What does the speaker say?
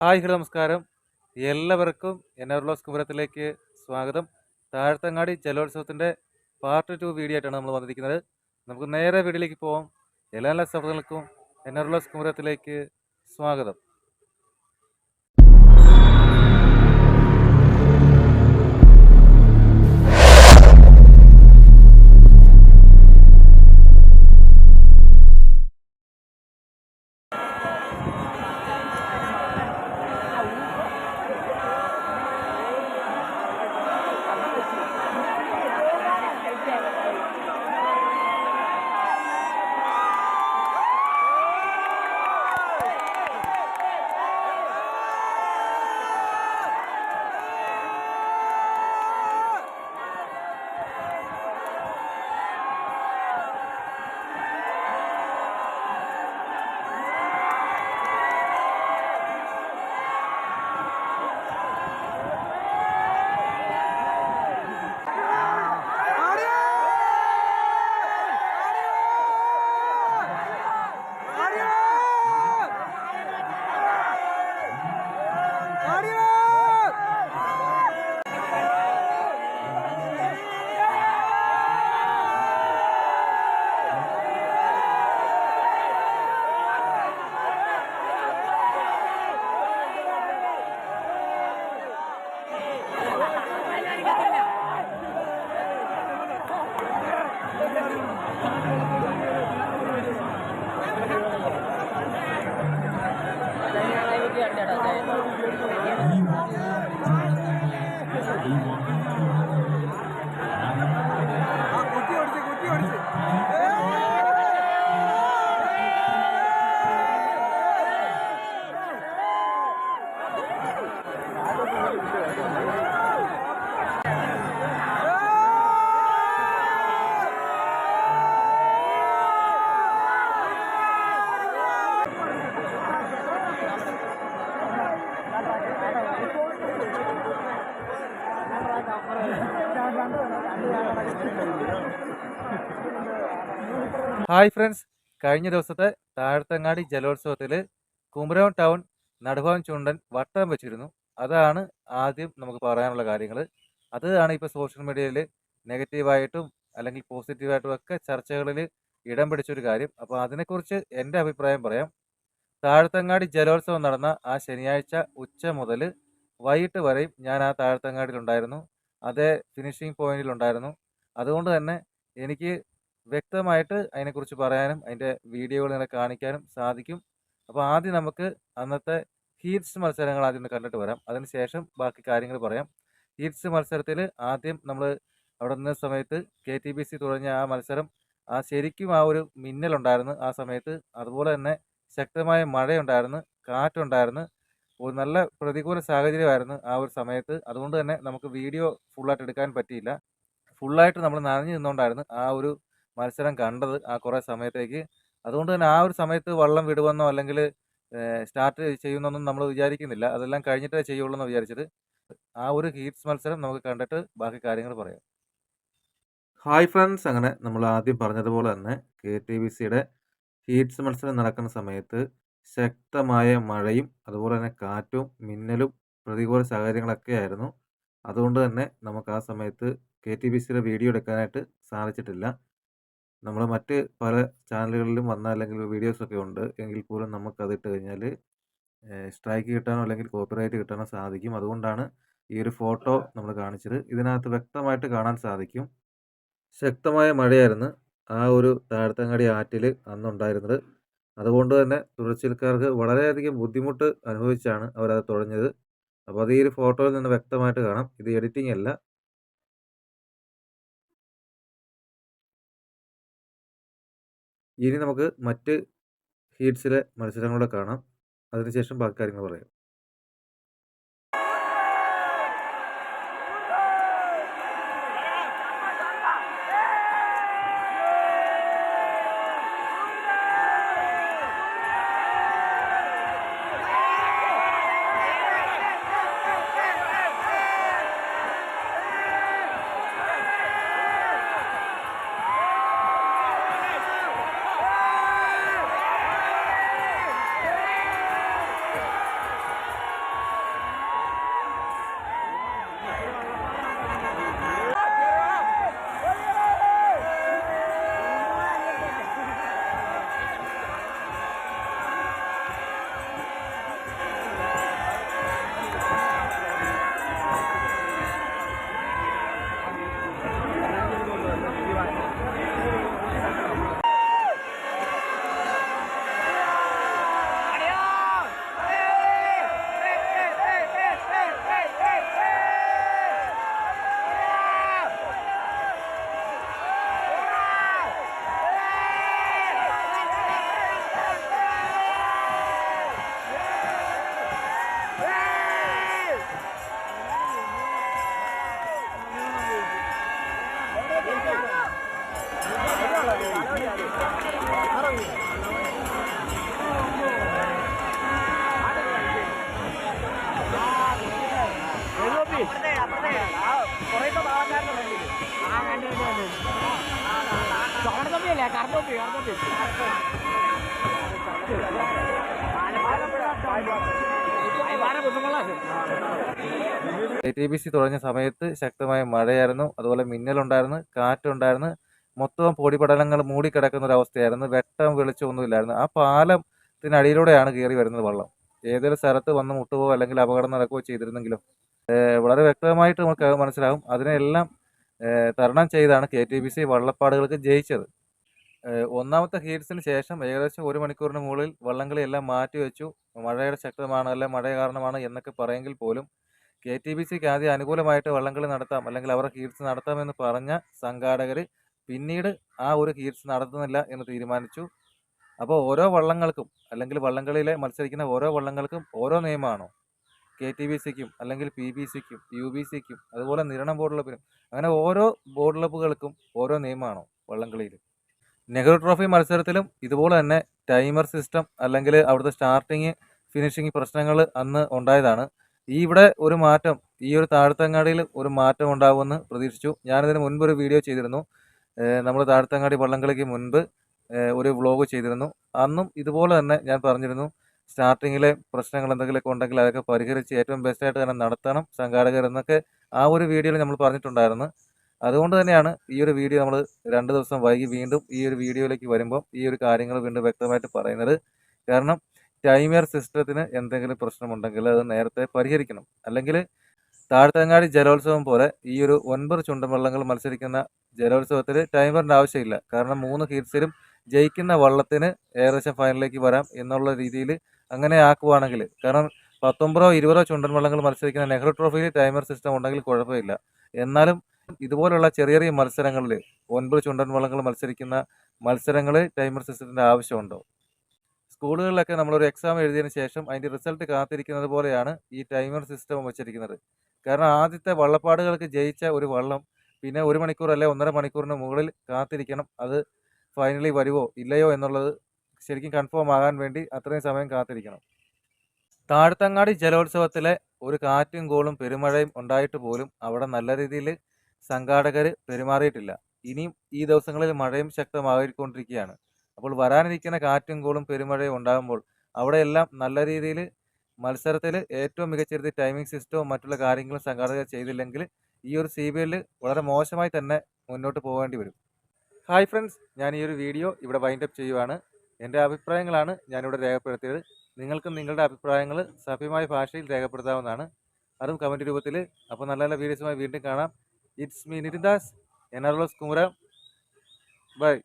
Hi hello നമസ്കാരം. എല്ലാവർക്കും എൻആർലോസ് കുമരത്തിലേക്ക് സ്വാഗതം. താഴത്തങ്ങാടി ജലോത്സവത്തിൻ്റെ പാർട്ട് 2 വീഡിയോ ആയിട്ടാണ് നമ്മൾ വന്നിരിക്കുന്നത്. നമുക്ക് നേരെ വീഡിയോയിലേക്ക് പോകാം. എല്ലാ സഹോദരങ്ങൾക്കും എൻആർലോസ് കുമരത്തിലേക്ക് സ്വാഗതം. ഹായ് ഫ്രണ്ട്സ്, കഴിഞ്ഞ ദിവസത്തെ താഴത്തങ്ങാടി ജലോത്സവത്തിൽ കുമരകം ടൗൺ നടുഭാഗം ചുണ്ടൻ വട്ടം വെച്ചിരുന്നു. അതാണ് ആദ്യം നമുക്ക് പറയാനുള്ള കാര്യങ്ങൾ. അതാണ് ഇപ്പോൾ സോഷ്യൽ മീഡിയയിൽ നെഗറ്റീവായിട്ടും അല്ലെങ്കിൽ പോസിറ്റീവായിട്ടും ഒക്കെ ചർച്ചകളിൽ ഇടം പിടിച്ചൊരു കാര്യം. അപ്പോൾ അതിനെക്കുറിച്ച് എൻ്റെ അഭിപ്രായം പറയാം. താഴത്തങ്ങാടി ജലോത്സവം നടന്ന ആ ശനിയാഴ്ച ഉച്ച മുതൽ വൈകിട്ട് വരെയും ഞാൻ ആ താഴത്തങ്ങാടിയിലുണ്ടായിരുന്നു. അതേ ഫിനിഷിംഗ് പോയിന്റിലുണ്ടായിരുന്നു. അതുകൊണ്ട് തന്നെ എനിക്ക് വ്യക്തമായിട്ട് അതിനെക്കുറിച്ച് പറയാനും അതിൻ്റെ വീഡിയോകൾ നിങ്ങളെ കാണിക്കാനും സാധിക്കും. അപ്പോൾ ആദ്യം നമുക്ക് അന്നത്തെ ഹീറ്റ്സ് മത്സരങ്ങൾ ആദ്യം ഒന്ന് കണ്ടിട്ട് വരാം. അതിനുശേഷം ബാക്കി കാര്യങ്ങൾ പറയാം. ഹീറ്റ്സ് മത്സരത്തിൽ ആദ്യം നമ്മൾ അവിടെ നിന്ന സമയത്ത് KTBC തുടങ്ങിയ ആ മത്സരം ശരിക്കും ആ ഒരു മിന്നലുണ്ടായിരുന്നു ആ സമയത്ത്. അതുപോലെ തന്നെ ശക്തമായ മഴയുണ്ടായിരുന്നു, കാറ്റുണ്ടായിരുന്നു. ഒരു നല്ല പ്രതികൂല സാഹചര്യമായിരുന്നു ആ ഒരു സമയത്ത്. അതുകൊണ്ട് തന്നെ നമുക്ക് വീഡിയോ ഫുള്ളായിട്ട് എടുക്കാൻ പറ്റിയില്ല. ഫുള്ളായിട്ട് നമ്മൾ നനഞ്ഞു നിന്നുകൊണ്ടായിരുന്നു ആ ഒരു മത്സരം കണ്ടത് ആ കുറേ സമയത്തേക്ക്. അതുകൊണ്ട് തന്നെ ആ ഒരു സമയത്ത് വള്ളം വിടുമെന്നോ അല്ലെങ്കിൽ സ്റ്റാർട്ട് ചെയ്യുമെന്നൊന്നും നമ്മൾ വിചാരിക്കുന്നില്ല. അതെല്ലാം കഴിഞ്ഞിട്ടേ ചെയ്യുള്ളൂ എന്ന് വിചാരിച്ചത്. ആ ഒരു ഹീറ്റ്സ് മത്സരം നമുക്ക് കണ്ടിട്ട് ബാക്കി കാര്യങ്ങൾ പറയാം. ഹായ് ഫ്രണ്ട്സ്, അങ്ങനെ നമ്മൾ ആദ്യം പറഞ്ഞതുപോലെ തന്നെ KTBCയുടെ ഹീറ്റ്സ് മത്സരം നടക്കുന്ന സമയത്ത് ശക്തമായ മഴയും അതുപോലെ തന്നെ കാറ്റും മിന്നലും പ്രതികൂല സാഹചര്യങ്ങളൊക്കെ ആയിരുന്നു. അതുകൊണ്ട് തന്നെ നമുക്ക് ആ സമയത്ത് KTBCയുടെ വീഡിയോ എടുക്കാനായിട്ട് സാധിച്ചിട്ടില്ല. നമ്മൾ മറ്റ് പല ചാനലുകളിലും വന്ന അല്ലെങ്കിൽ വീഡിയോസൊക്കെ ഉണ്ട് എങ്കിൽ പോലും നമുക്കതിട്ട് കഴിഞ്ഞാൽ സ്ട്രൈക്ക് കിട്ടാനോ അല്ലെങ്കിൽ കോപ്പിറൈറ്റ് കിട്ടാനോ സാധിക്കും. അതുകൊണ്ടാണ് ഈ ഒരു ഫോട്ടോ നമ്മൾ കാണിച്ചത്. ഇതിനകത്ത് വ്യക്തമായിട്ട് കാണാൻ സാധിക്കും ശക്തമായ മഴയായിരുന്നു ആ ഒരു താഴത്തങ്ങാടി ആറ്റിൽ അന്നുണ്ടായിരുന്നത്. അതുകൊണ്ട് തന്നെ തുഴച്ചിൽക്കാർക്ക് വളരെയധികം ബുദ്ധിമുട്ട് അനുഭവിച്ചാണ് അവരത് തുഴഞ്ഞത്. അപ്പോൾ അത് ഈ ഒരു ഫോട്ടോയിൽ നിന്ന് വ്യക്തമായിട്ട് കാണാം. ഇത് എഡിറ്റിംഗ് അല്ല. ഇനി നമുക്ക് മറ്റ് ഹീറ്റ്സിലെ മത്സരങ്ങളൂടെ കാണാം. അതിനുശേഷം ബാക്കി കാര്യങ്ങൾ പറയാം. JTBC തുടങ്ങിയ സമയത്ത് ശക്തമായ മഴയായിരുന്നു, അതുപോലെ മിന്നലുണ്ടായിരുന്നു, കാറ്റുണ്ടായിരുന്നു, മൊത്തം പൊടിപടലങ്ങൾ മൂടിക്കിടക്കുന്ന ഒരു അവസ്ഥയായിരുന്നു. വെട്ടം വെളിച്ചമൊന്നുമില്ലായിരുന്നു. ആ പാലത്തിനടിയിലൂടെയാണ് കയറി വരുന്നത് വെള്ളം. ഏതൊരു സ്ഥലത്ത് വന്ന് മുട്ടുകയോ അല്ലെങ്കിൽ അപകടം നടക്കുകയോ ചെയ്തിരുന്നെങ്കിലോ വളരെ വ്യക്തമായിട്ട് നമുക്ക് മനസ്സിലാകും. അതിനെല്ലാം തരണം ചെയ്താണ് KTBC വള്ളപ്പാടുകൾക്ക് ജയിച്ചത്. ഒന്നാമത്തെ ഹീറ്റ്സിന് ശേഷം ഏകദേശം 1 മണിക്കൂറിന് മുകളിൽ വള്ളംകളിയെല്ലാം മാറ്റിവെച്ചു. മഴയുടെ ശക്തമാണ്, അല്ല മഴ കാരണമാണ് എന്നൊക്കെ പറയുമെങ്കിൽ പോലും KTBCക്ക് ആദ്യം അനുകൂലമായിട്ട് വള്ളംകളി നടത്താം അല്ലെങ്കിൽ അവരുടെ ഹീറ്റ്സ് നടത്താമെന്ന് പറഞ്ഞ സംഘാടകർ പിന്നീട് ആ ഒരു ഹീറ്റ്സ് നടത്തുന്നില്ല എന്ന് തീരുമാനിച്ചു. അപ്പോൾ ഓരോ വള്ളങ്ങൾക്കും അല്ലെങ്കിൽ വള്ളംകളിയിലെ മത്സരിക്കുന്ന ഓരോ വള്ളങ്ങൾക്കും ഓരോ നിയമമാണോ? KTBCക്കും അല്ലെങ്കിൽ PBCക്കും UBCക്കും അതുപോലെ നിരണം ബോട്ട് ക്ലബിനും അങ്ങനെ ഓരോ ബോട്ട് ക്ലബ്ബുകൾക്കും ഓരോ നിയമമാണോ വള്ളംകളിയിൽ? നെഹ്റു ട്രോഫി മത്സരത്തിലും ഇതുപോലെ തന്നെ ടൈമർ സിസ്റ്റം അല്ലെങ്കിൽ അവിടുത്തെ സ്റ്റാർട്ടിങ് ഫിനിഷിങ് പ്രശ്നങ്ങൾ അന്ന് ഉണ്ടായതാണ്. ഇവിടെ ഒരു മാറ്റം, ഈ ഒരു താഴത്തങ്ങാടിയിൽ ഒരു മാറ്റം ഉണ്ടാകുമെന്ന് പ്രതീക്ഷിച്ചു. ഞാനിതിന് മുൻപ് ഒരു വീഡിയോ ചെയ്തിരുന്നു. നമ്മൾ താഴത്തങ്ങാടി വള്ളംകളിക്ക് മുൻപ് ഒരു വ്ളോഗ് ചെയ്തിരുന്നു. അന്നും ഇതുപോലെ തന്നെ ഞാൻ പറഞ്ഞിരുന്നു, സ്റ്റാർട്ടിങ്ങിലെ പ്രശ്നങ്ങൾ എന്തെങ്കിലുമൊക്കെ ഉണ്ടെങ്കിൽ അതൊക്കെ പരിഹരിച്ച് ഏറ്റവും ബെസ്റ്റായിട്ട് തന്നെ നടത്തണം സംഘാടകർ എന്നൊക്കെ ആ ഒരു വീഡിയോയിൽ നമ്മൾ പറഞ്ഞിട്ടുണ്ടായിരുന്നു. അതുകൊണ്ട് തന്നെയാണ് ഈ ഒരു വീഡിയോ നമ്മൾ 2 ദിവസം വൈകി വീണ്ടും ഈ ഒരു വീഡിയോയിലേക്ക് വരുമ്പോൾ ഈ ഒരു കാര്യങ്ങൾ വീണ്ടും വ്യക്തമായിട്ട് പറയുന്നത്. കാരണം ടൈമർ സിസ്റ്റത്തിന് എന്തെങ്കിലും പ്രശ്നമുണ്ടെങ്കിൽ അത് നേരത്തെ പരിഹരിക്കണം. അല്ലെങ്കിൽ താഴത്തങ്ങാടി ജലോത്സവം പോലെ ഈ ഒരു 9 ചുണ്ടൻവള്ളങ്ങൾ മത്സരിക്കുന്ന ജലോത്സവത്തിൽ ടൈമറിൻ്റെ ആവശ്യമില്ല. കാരണം 3 ഹീറ്റ്സിലും ജയിക്കുന്ന വള്ളത്തിന് ഏകദേശം ഫൈനലിലേക്ക് വരാം എന്നുള്ള രീതിയിൽ അങ്ങനെ ആക്കുവാണെങ്കിൽ, കാരണം 19 20 ചുണ്ടൻവള്ളങ്ങൾ മത്സരിക്കുന്ന നെഹ്റു ട്രോഫിയിൽ ടൈമർ സിസ്റ്റം ഉണ്ടെങ്കിൽ കുഴപ്പമില്ല. എന്നാലും ഇതുപോലുള്ള ചെറിയ ചെറിയ മത്സരങ്ങളിൽ 9 ചുണ്ടൻവള്ളങ്ങൾ മത്സരിക്കുന്ന മത്സരങ്ങളിൽ ടൈമർ സിസ്റ്റത്തിൻ്റെ ആവശ്യമുണ്ടോ? സ്കൂളുകളിലൊക്കെ നമ്മളൊരു എക്സാം എഴുതിയതിന് ശേഷം അതിൻ്റെ റിസൾട്ട് കാത്തിരിക്കുന്നത് പോലെയാണ് ഈ ടൈമർ സിസ്റ്റം വെച്ചിരിക്കുന്നത്. കാരണം ആദ്യത്തെ വള്ളപ്പാടുകൾക്ക് ജയിച്ച ഒരു വള്ളം പിന്നെ 1 മണിക്കൂർ അല്ലെ 1.5 മണിക്കൂറിന് മുകളിൽ കാത്തിരിക്കണം. അത് ഫൈനലി വരുമോ ഇല്ലയോ എന്നുള്ളത് ശരിക്കും കൺഫേം ആകാൻ വേണ്ടി അത്രയും സമയം കാത്തിരിക്കണം. താഴത്തങ്ങാടി ജലോത്സവത്തിലെ ഒരു കാറ്റും കോളും പെരുമഴയും ഉണ്ടായിട്ട് പോലും അവിടെ നല്ല രീതിയിൽ സംഘാടകർ പെരുമാറിയിട്ടില്ല. ഇനിയും ഈ ദിവസങ്ങളിൽ മഴയും ശക്തമായിക്കൊണ്ടിരിക്കുകയാണ്. അപ്പോൾ വരാനിരിക്കുന്ന കാറ്റും കോളും പെരുമഴയും ഉണ്ടാകുമ്പോൾ അവിടെയെല്ലാം നല്ല രീതിയിൽ മത്സരത്തിൽ ഏറ്റവും മികച്ച രീതിയിൽ ടൈമിംഗ് സിസ്റ്റവും മറ്റുള്ള കാര്യങ്ങളും സംഘാടകർ ചെയ്തില്ലെങ്കിൽ ഈ ഒരു CBL വളരെ മോശമായി തന്നെ മുന്നോട്ട് പോകേണ്ടി വരും. ഹായ് ഫ്രണ്ട്സ്, ഞാൻ ഈ ഒരു വീഡിയോ ഇവിടെ വൈൻഡപ്പ് ചെയ്യുവാണ്. എൻ്റെ അഭിപ്രായങ്ങളാണ് ഞാനിവിടെ രേഖപ്പെടുത്തിയത്. നിങ്ങൾക്കും നിങ്ങളുടെ അഭിപ്രായങ്ങൾ സഭ്യമായ ഭാഷയിൽ രേഖപ്പെടുത്താവുന്നതാണ്, അതും കമൻറ്റ് രൂപത്തിൽ. അപ്പോൾ നല്ല നല്ല വീഡിയോസുമായി വീണ്ടും കാണാം. It's me Nithin Das, NRLS കുമരം. ബൈ.